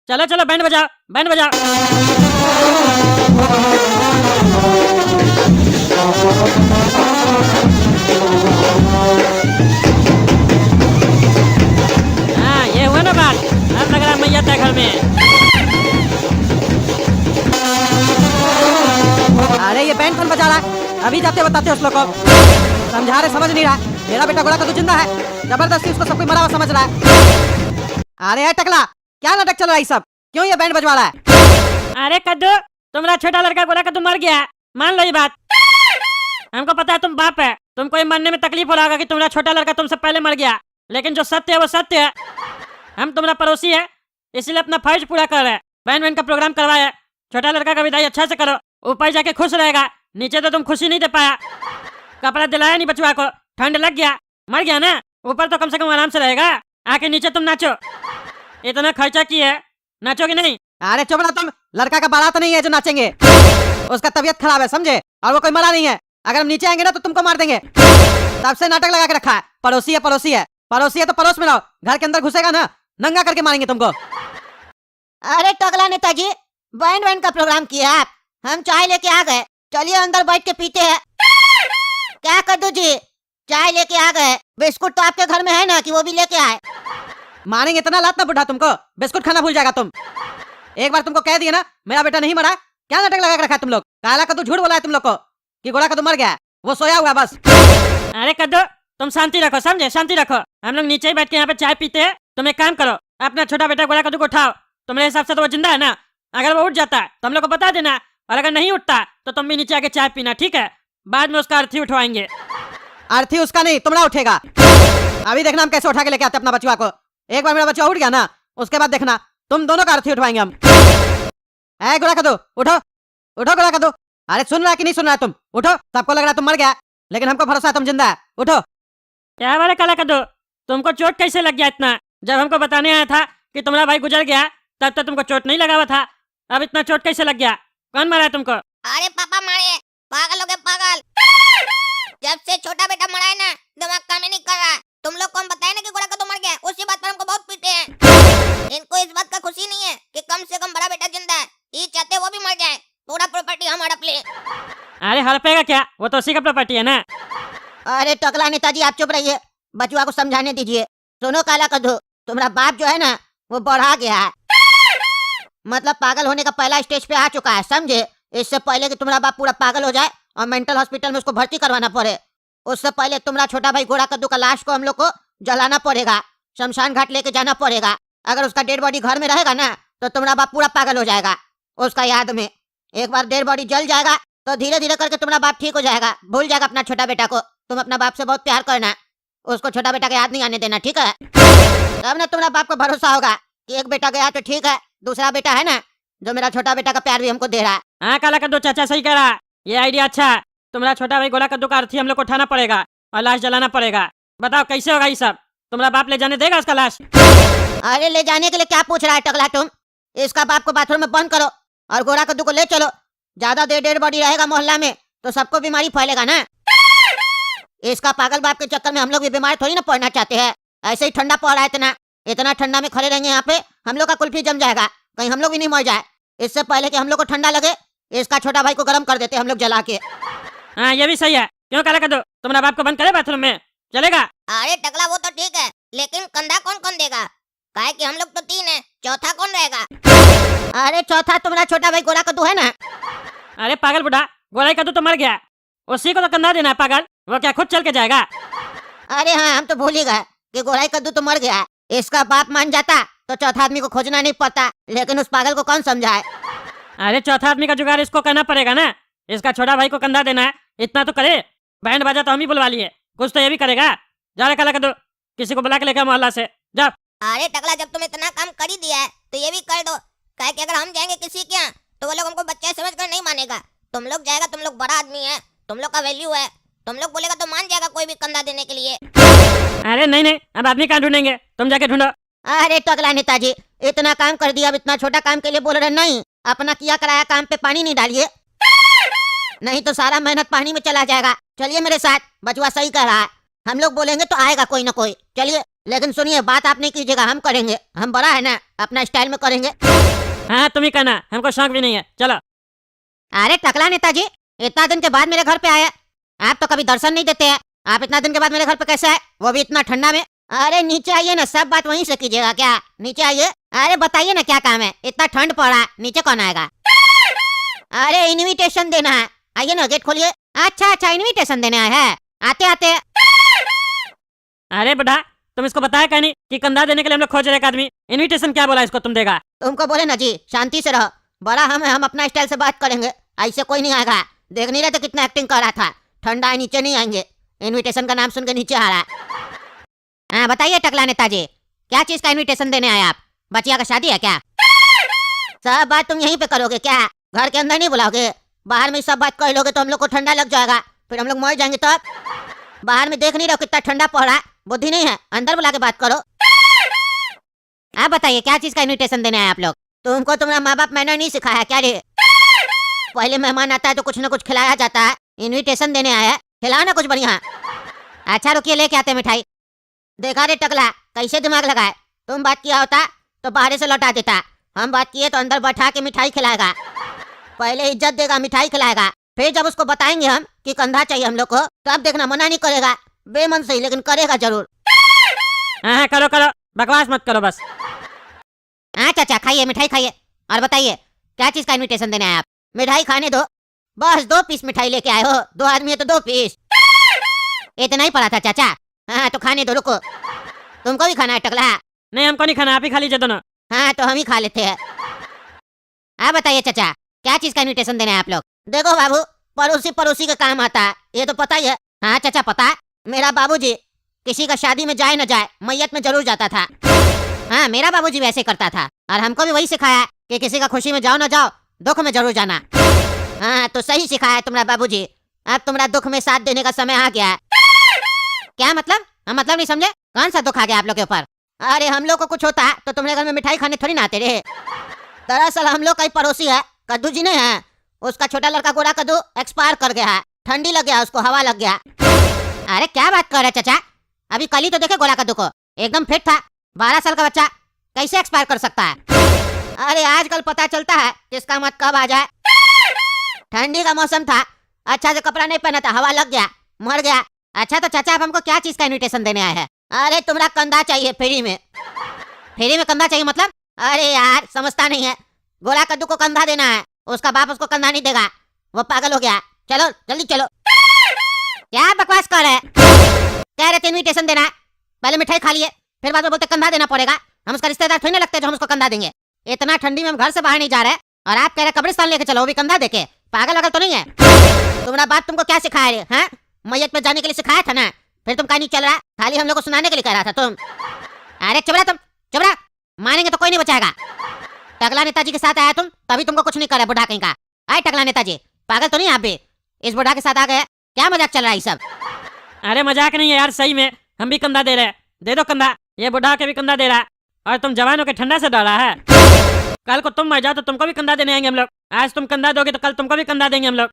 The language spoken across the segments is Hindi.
चलो चलो बैंड बजाओ, बैंड बजाओ। हाँ ये हुआ ना बात, अब लग रहा है मैया था घर में। अरे ये बैंड कौन बजा रहा है? अभी जाते बताते उस लोग को। समझा रहे समझ नहीं रहा। मेरा बेटा गोरा कद्दू जिंदा है, जबरदस्ती उसको सब कोई मरा हुआ समझ रहा है। अरे यार टकला, क्या नाटक चल रहा है सब? क्यों ये बैंड बजवा रहा है? अरे कद्दू, तुम्हारा छोटा लड़का गोरा कद्दू मर गया, मान लो ये बात। हमको पता है तुम बाप है, तुमको ये मानने में तकलीफ हो रहा होगा कि तुम्हारा छोटा लड़का तुमसे पहले मर गया, लेकिन जो सत्य है वो सत्य है। हम तुम्हारा पड़ोसी है, इसलिए अपना फर्ज पूरा कर रहे हैं। बैंड बैंड का प्रोग्राम करवाया, छोटा लड़का का विदाई अच्छा से करो, ऊपर जाके खुश रहेगा। नीचे तो तुम खुशी नहीं दे पाया, कपड़ा दिलाया नहीं बचवा को, ठंड लग गया, मर गया ना। ऊपर तो कम से कम आराम से रहेगा, आके नीचे तुम नाचो। इतना खर्चा किया है, नाचोगे नहीं? अरे चुप ना तुम, लड़का का बारात नहीं है जो नाचेंगे। उसका तबीयत खराब है समझे, और वो कोई मरा नहीं है। अगर हम नीचे आएंगे ना तो तुमको मार देंगे। तब से नाटक लगा के रखा है, पड़ोसी है पड़ोसी है, पड़ोसी है तो पड़ोस में रहो। घर के अंदर घुसेगा ना, नंगा करके मारेंगे तुमको। अरे टकला नेताजी, बैंड बैंड का प्रोग्राम किया आप, हम चाय लेके आ गए, चलिए अंदर बैठ के पीते हैं। क्या कद्दू जी, चाय लेके आ गए, बिस्कुट तो आपके घर में है ना कि वो भी लेके आए? मारेंगे इतना लात ना बुढ़ा तुमको, बिस्कुट खाना भूल जाएगा तुम। एक बार तुमको कह दिया ना मेरा बेटा नहीं मरा, क्या नाटक लगा के रखा है तुम लोग? काला कद्दू झूठ बोला है तुम लोग को कि गोरा कद्दू मर गया है, वो सोया हुआ बस। अरे कद्दू, तुम शांति रखो, समझे? शांति रखो। हम लोग नीचे ही बैठ के यहाँ पे चाय पीते हैं। तुम एक काम करो, अपना छोटा बेटा गोरा कद्दू को उठाओ। तुम्हारे हिसाब से तो वो जिंदा है ना? अगर वो उठ जाता है तो हम लोग को बता देना, और अगर नहीं उठता तो तुम भी नीचे आके चाय पीना, ठीक है? बाद में उसका अर्थी उठवाएंगे। अर्थी उसका नहीं, तुम्हारा उठेगा। अभी देखना हम कैसे उठा के लेके आते अपना बचवा को। एक बार मेरा बच्चा उठ गया ना, उसके बाद देखना तुम दोनों का अर्थी उठवाएंगे हम। ऐ गोरा कद्दू उठो, उठो गोरा कद्दू। अरे सुन रहा है कि नहीं सुन रहा है तुम? उठो, सबको लग रहा है तुम मर गया, लेकिन हमको भरोसा है तुम जिंदा है। उठो। क्या बारे काला कद्दू, तुमको चोट कैसे लग गया इतना? जब हमको बताने आया था कि तुम्हारा भाई गुजर गया तब तक तुमको चोट नहीं लगा हुआ था, अब इतना चोट कैसे लग गया? कौन मारा है तुमको? अरे पापा मारे, पागल हो गए पागल। जब से छोटा बेटा मरा है ना, दिमाग काम ही नहीं कर रहा है। तुम लोग को हम बताए ना कि गोरा कद्दू मर गया, उसी बात पर हमको बहुत पीटे हैं। इनको इस बात का खुशी नहीं है कि कम से कम बड़ा बेटा जिंदा है, ये चाहते वो भी मर जाए, पूरा प्रॉपर्टी हम हड़प ले। अरे हड़पेगा क्या, वो तो उसी का प्रॉपर्टी है ना। अरे टकला नेताजी आप चुप रहिए, बचुआ को समझाने दीजिए। सुनो काला कद्दू, तुम्हारा बाप जो है ना वो बढ़ा गया है, मतलब पागल होने का पहला स्टेज पे आ चुका है, समझे? इससे पहले कि तुम्हारा बाप पूरा पागल हो जाए और मेंटल हॉस्पिटल में उसको भर्ती करवाना पड़े, उससे पहले तुम्हारा छोटा भाई गोरा कद्दू का लाश को हम लोग को जलाना पड़ेगा, शमशान घाट लेके जाना पड़ेगा। अगर उसका डेड बॉडी घर में रहेगा ना तो तुम्हारा बाप पूरा पागल हो जाएगा उसका याद में। एक बार डेड बॉडी जल जाएगा तो धीरे धीरे करके तुम्हारा बाप ठीक हो जाएगा, भूल जाएगा अपना छोटा बेटा को। तुम अपना बाप से बहुत प्यार करना, उसको छोटा बेटा का याद नहीं आने देना, ठीक है? तब ना तुम्हारा बाप को भरोसा होगा कि एक बेटा गया तो ठीक है, दूसरा बेटा है ना जो मेरा छोटा बेटा का प्यार भी हमको दे रहा है। हाँ काला कद्दू चाचा सही कह रहा है, ये आइडिया अच्छा है। तुम्हारा छोटा भाई गोरा कद्दू का अर्थी हम लोग को उठाना पड़ेगा और लाश जलाना पड़ेगा। बताओ कैसे होगा ये सब? तुम्हारा बाप ले जाने देगा उसका लाश? अरे ले जाने के लिए क्या पूछ रहा है टकला तुम? इसका बाप को बाथरूम में बंद करो और गोरा कद्दू को ले चलो। ज्यादा देर डेड बॉडी रहेगा मोहल्ला में तो सबको बीमारी फैलेगा ना। इसका पागल बाप के चक्कर में हम लोग भी बीमार थोड़ी ना पड़ना चाहते हैं। ऐसे ही ठंडा पड़ रहा है, इतना इतना ठंडा में खड़े रहेंगे यहाँ पे, हम लोग का कुल्फी जम जाएगा, कहीं हम लोग भी नहीं मर जाए। इससे पहले कि हम लोग को ठंडा लगे, इसका छोटा भाई को गर्म कर देते हम लोग जला के। हाँ ये भी सही है। क्यों काला कद्दू, तुम्हारा बाप को बंद करे बाथरूम में, चलेगा? अरे टकला वो तो ठीक है, लेकिन कंधा कौन कौन देगा? काहे कि हम लोग तो 3 है, चौथा कौन रहेगा? अरे चौथा तुम्हारा छोटा भाई गोरा कद्दू है ना। अरे पागल बुढ़ा, गोरा कद्दू तो मर गया, उसी को तो कंधा देना है पागल, वो क्या खुद चल के जाएगा? अरे हाँ हम तो भूल ही गए कि गोरा कद्दू तो मर गया। इसका बाप मान जाता तो चौथा आदमी को खोजना नहीं पड़ता, लेकिन उस पागल को कौन समझाए? अरे चौथा आदमी का जुगाड़ इसको करना पड़ेगा ना, इसका छोटा भाई को कंधा देना है, इतना तो करे। बैंड बाजा तो हम ही बुलवा लिए, कुछ तो ये भी करेगा। जा रे काला कद्दू, किसी को बुला के लेकर मोहल्ला से जा। अरे टकला जब तुम इतना काम कर ही दिया है तो ये भी कर दो, काहे कि अगर हम जाएंगे किसी के यहाँ तो वो लोग हमको बच्चा समझ कर नहीं मानेगा। तुम लोग जाएगा, तुम लोग बड़ा आदमी है, तुम लोग का वैल्यू है, तुम लोग बोलेगा तो मान जाएगा कोई भी कंधा देने के लिए। अरे नहीं नहीं, अब आदमी कहाँ ढूंढेंगे, तुम जाके ढूंढो। अरे टकला नेताजी इतना काम कर दिया, अब इतना छोटा काम के लिए बोल रहे नहीं? अपना किया कराया काम पे पानी नहीं डालिए, नहीं तो सारा मेहनत पानी में चला जाएगा। चलिए मेरे साथ, बचवा सही कह रहा है, हम लोग बोलेंगे तो आएगा कोई ना कोई। चलिए लेकिन सुनिए, बात आप नहीं कीजिएगा, हम करेंगे। हम बड़ा है ना, अपना स्टाइल में करेंगे। हाँ तुम ही करना, हमको शौक भी नहीं है। चलो। अरे टकला नेताजी, इतना दिन के बाद मेरे घर पे आए। आप तो कभी दर्शन नहीं देते हैं। आप इतना दिन के बाद मेरे घर पे कैसे आए, वो भी इतना ठंडा में? अरे नीचे आइए ना, सब बात वहीं से कीजिएगा क्या? नीचे आइए। अरे बताइए ना क्या काम है, इतना ठंड पड़ा, नीचे कौन आएगा? अरे इनविटेशन देना है, आइए ना, गेट खोलिए। अच्छा अच्छा, इनविटेशन देने आए हैं, आते आते। अरे बुढ़ा, तुम इसको बताया क्या नहीं कि कंधा देने के लिए हम लोग खोज रहे एक आदमी। इनविटेशन क्या बोला इसको तुम देगा? तुमको बोले ना जी, शांति से रहो। बड़ा हम अपना स्टाइल से बात करेंगे, ऐसे कोई नहीं आएगा। देख नहीं रहे तो कितना एक्टिंग कर रहा था। ठंडा है, नीचे नहीं आएंगे। इनविटेशन का नाम सुन के नीचे आ रहा है। हाँ बताइए टकला नेताजी, क्या चीज का इनविटेशन देने आए आप? बचिया का शादी है क्या? सब बात तुम यहीं पे करोगे क्या? घर के अंदर नहीं बुलाओगे? बाहर में सब बात कर लोगे तो हम लोग को ठंडा लग जाएगा, फिर हम लोग मर जाएंगे। तब बाहर में देख नहीं रहो कितना ठंडा पड़ रहा है? बुद्धि नहीं है, अंदर बुला के बात करो। आप बताइए क्या चीज का इनविटेशन देने आए आप लोग? तुमको तुम्हारा माँ बाप मैंने नहीं सिखाया क्या रे? पहले मेहमान आता है तो कुछ न कुछ खिलाया जाता है। इनविटेशन देने आया है, खिलाओ ना कुछ बढ़िया। अच्छा रुकिए, लेके आते मिठाई। देखा रे टकला, कैसे दिमाग लगाए? तुम बात किया होता तो बाहर से लौटा देता, हम बात किए तो अंदर बैठा के मिठाई खिलाएगा। पहले इज्जत देगा, मिठाई खिलाएगा, फिर जब उसको बताएंगे हम कि कंधा चाहिए हम लोग को, तब देखना मना नहीं करेगा। बेमन सही, लेकिन करेगा जरूर। हाँ करो करो, बकवास मत करो बस। हाँ चाचा, खाइए मिठाई खाइए। और बताइए क्या चीज का इनविटेशन देने आए आप? मिठाई खाने दो, बस 2 पीस मिठाई लेके आए हो। 2 आदमी है तो 2 पीस, इतना ही पड़ा था चाचा। हाँ तो खाने दो, रुको। तुमको भी खाना है टकला? नहीं हमको नहीं खाना, आप ही खा लीजिए दोनों। हाँ तो हम ही खा लेते हैं। आप बताइए चाचा, क्या चीज का इनविटेशन देने हैं आप लोग? देखो बाबू, पड़ोसी पड़ोसी का काम आता है, ये तो पता ही है। हाँ चाचा पता है। मेरा बाबूजी किसी का शादी में जाए न जाए, मैयत में जरूर जाता था। हाँ मेरा बाबूजी वैसे करता था, और हमको भी वही सिखाया कि किसी का खुशी में जाओ न जाओ, दुख में जरूर जाना। हाँ तो सही सिखाया तुम्हारा बाबूजी। अब तुम्हारा दुख में साथ देने का समय आ गया है। क्या मतलब? हम मतलब नहीं समझे, कौन सा दुख आ गया आप लोग के ऊपर? अरे हम लोग को कुछ होता तो तुम्हारे घर में मिठाई खाने थोड़ी ना आते रे। दरअसल हम लोग का ही पड़ोसी है, कद्दू जी नहीं है, उसका छोटा लड़का गोरा कद्दू एक्सपायर कर गया है। ठंडी लग गया उसको, हवा लग गया। अरे क्या बात कर रहे चाचा, अभी कल ही तो देखे गोरा कद्दू को, एकदम फिट था। 12 साल का बच्चा कैसे एक्सपायर कर सकता है? अरे आजकल पता चलता है किसका मत कब आ जाए। ठंडी का मौसम था, अच्छा से कपड़ा नहीं पहना था, हवा लग गया, मर गया। अच्छा तो चाचा आप हमको क्या चीज का इनविटेशन देने आए हैं? अरे तुम्हारा कंधा चाहिए फ्री में। फ्री में कंधा चाहिए मतलब? अरे यार समझता नहीं है, गोरा कद्दू को कंधा देना है, उसका बाप उसको कंधा नहीं देगा, वो पागल हो गया। चलो जल्दी चलो। क्या बकवास कर रहे हैं? कह रहे थे इनविटेशन देना है, पहले मिठाई खा लिए, फिर बाद में बोलते कंधा देना पड़ेगा। हम उसका रिश्तेदार थोड़ी ना लगते जो हम उसको कंधा देंगे। इतना ठंडी में हम घर से बाहर नहीं जा रहे, और आप कह रहे कब्रिस्तान लेके चलो, वो भी कंधा देके। पागल वगल तो नहीं है? तुम्हारा बाप तुमको क्या सिखाया रे? हैं, मैयत पे जाने के लिए सिखाया था ना, फिर तुम कहीं नहीं चल रहा, खाली हम लोग को सुनाने के लिए कह रहा था तुम। अरे चुप रहा तुम, चुप रहा, मानेंगे तो कोई नहीं बचाएगा। टकला नेताजी के साथ आया तुम, तभी तुमको कुछ नहीं करा बुढ़ा कहीं का। आए टकला नेताजी, पागल तो नहीं आप भी? इस बुढ़ा के साथ आ गए, क्या मजाक चल रहा है ये सब? अरे मजाक नहीं है यार, सही में हम भी कंधा दे रहे हैं। दे दो कंधा, ये बुढ़ा के भी कंधा दे रहा है, और तुम जवानों के ठंडा से डर रहा है। कल को तुम मर जाओ तो तुमको भी कंधा देने आएंगे हम लोग। आज तुम कंधा दोगे तो कल तुमको भी कंधा देंगे हम लोग।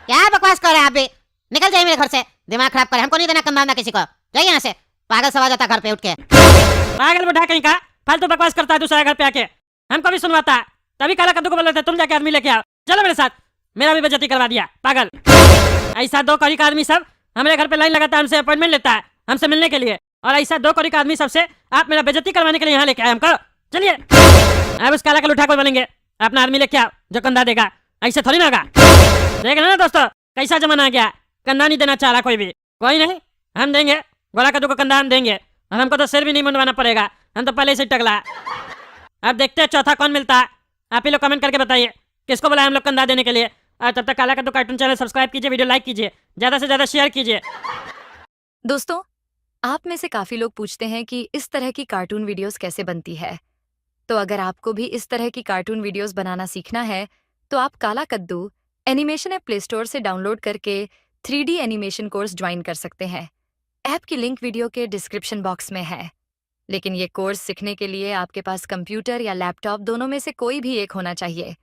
क्या बकवास कर रहे हैं आप भी? निकल जाइए मेरे घर से, दिमाग खराब करे, हमको नहीं देना कंधा ना किसी को। जाइए यहाँ से, पागल सवा जाता घर पे उठ के। पागल बुढ़ा कहीं का, फालतू बकवास करता है दूसरा घर पे आके, हमको भी सुनवाता है। तभी काला कद्दू को बोल रहे थे तुम जाके आदमी लेके आओ। चलो मेरे साथ, मेरा भी बेइज्जती करवा दिया पागल। ऐसा 2 कौड़ी का आदमी सब हमारे घर पे लाइन लगाता है, हमसे अपॉइंटमेंट लेता है हमसे मिलने के लिए, और ऐसा 2 कौड़ी का आदमी सबसे आप मेरा बेइज्जती करवाने के लिए यहाँ लेके आए हमको। चलिए अब उस काला कल उठा को बोलेंगे अपना आदमी लेके आओ जो कंधा देगा। ऐसे थोड़ी ना होगा। देख ना दोस्तों कैसा जमाना आ गया, कंधा नहीं देना चाह रहा कोई भी। कोई नहीं, हम देंगे, गोरा कद्दू को कंधा हम देंगे, और हमको तो सिर भी नहीं मुंडवाना पड़ेगा, हम तो पहले से टकला। अब देखते हैं चौथा कौन मिलता है। आप ही लोग कमेंट करके बताइए किसको बुलाए हम लोग कंधा देने के लिए। और तब तक काला कद्दू कार्टून चैनल सब्सक्राइब कीजिए, वीडियो लाइक कीजिए, ज़्यादा से ज़्यादा शेयर कीजिए। दोस्तों, आप में से काफ़ी लोग पूछते हैं कि इस तरह की कार्टून वीडियोस कैसे बनती है। तो अगर आपको भी इस तरह की कार्टून वीडियोस बनाना सीखना है, तो आप काला कद्दू एनिमेशन ऐप प्ले स्टोर से डाउनलोड करके 3D एनिमेशन कोर्स ज्वाइन कर सकते हैं। ऐप की लिंक वीडियो के डिस्क्रिप्शन बॉक्स में है। लेकिन ये कोर्स सीखने के लिए आपके पास कंप्यूटर या लैपटॉप दोनों में से कोई भी एक होना चाहिए।